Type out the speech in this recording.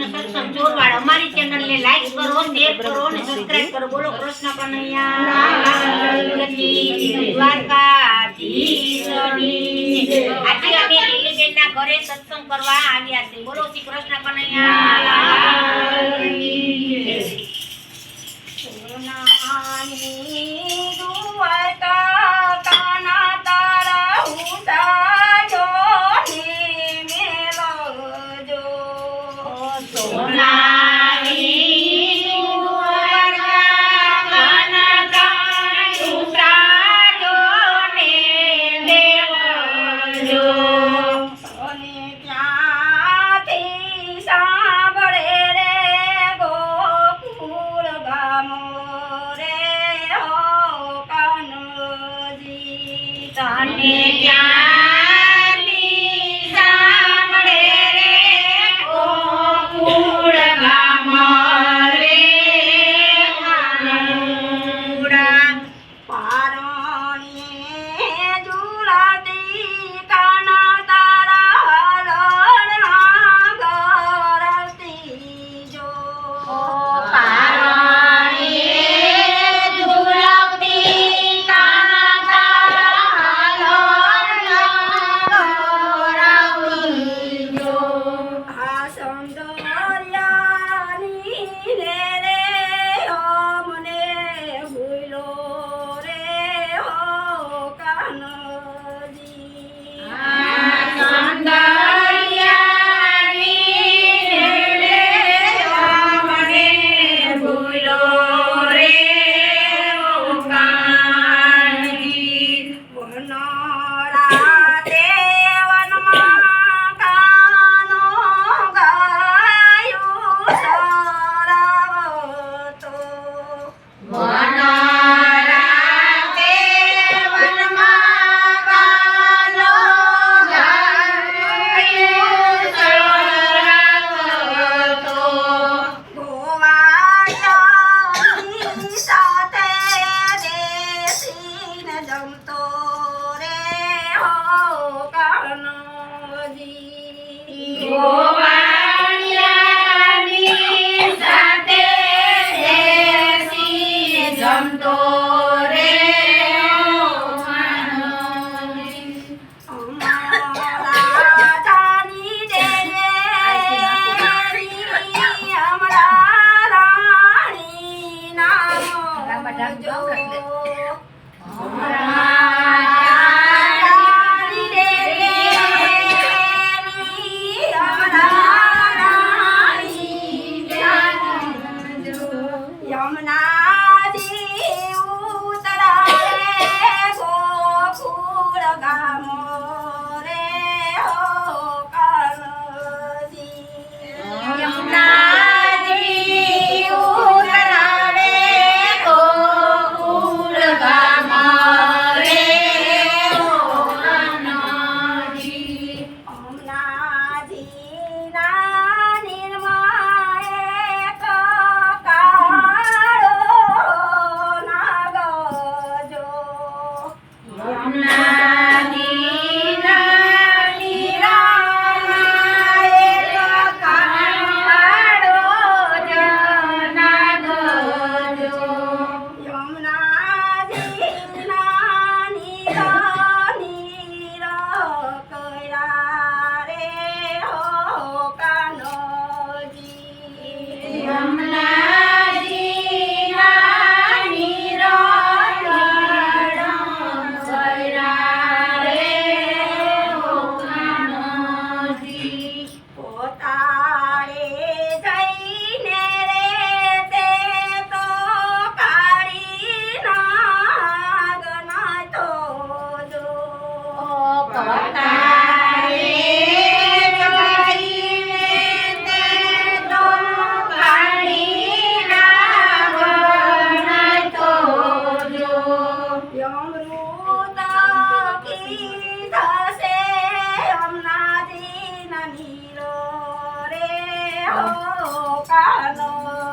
કૃષ્ણ સત્સંગ ચોરવાડ અમારી ચેનલ ને લાઈક કરો, શેર કરો અને સબસ્ક્રાઇબ કરો. બોલો કૃષ્ણ કનૈયા દ્વારકાધીશની. આજે અમે લીલીબેન ના ઘરે સત્સંગ કરવા આવ્યા છે. બોલો શ્રી કૃષ્ણ કનૈયા. સોનાની દ્વારકા કાના તારા ઉતારો ને મેલજો. સોનાની દ્વારકા કાના તારા ઉતારો ને મેલજો. અને ત્યાંથી સાંભળે રે ગોકુળ ગામો રે હો કાનજી. તને ત્યાંથી સાંભળે રે ગોકુળ ગામ રે કાનુડા. પારણીએ ઝૂલાતી કાના તારા લડણા ગવરતી જો. પારણીએ ઝૂલાવતી કાના તારા લડણા ગવરતી જો. આ સૌંદર્યની રે રે હો મને ભૂલો રે હો કાનજી. વનરાતે વનમાં કાનો ગાયો સરાવતો. વનરાતે વનમાં કાનો ગાયો સરાવતો. ગોવાળિયાની સાથે બેસીને જમતો રે હો કાનજી. ગોવાળિયાની સાથે બેસીને જમતો રે કાનજી. અમારા રાજાની દેવી અમારા રાણી નાનો જો. રાજાની દેવી અમારા રાણી નાનો જો. યમુનાજી ઉતરાવે ગોકુળ ગામો રે હો કાનજી. યમુનાજી ઉતરાવે ગોકુળ ગામ રે કાનજી. યમુનાજીના નિર્માએ કાળો નાગ જો. યમુનાજીના નિરામાએ કાળો જનાગ જો. યમુનાજીના નીર કર્યા રે હો કાનજી. યમુનાજીના નિરાકરણ કર્યા રે કાનજી. પોતાળે જઈને રે તે તો કાળી નાગ નાચો જો. પોતાળે જઈને તે તો કાળી નાગ નાચતો જો. યમૃત કીધા છે યમુનાજીના નીરો રે હો કાનજી.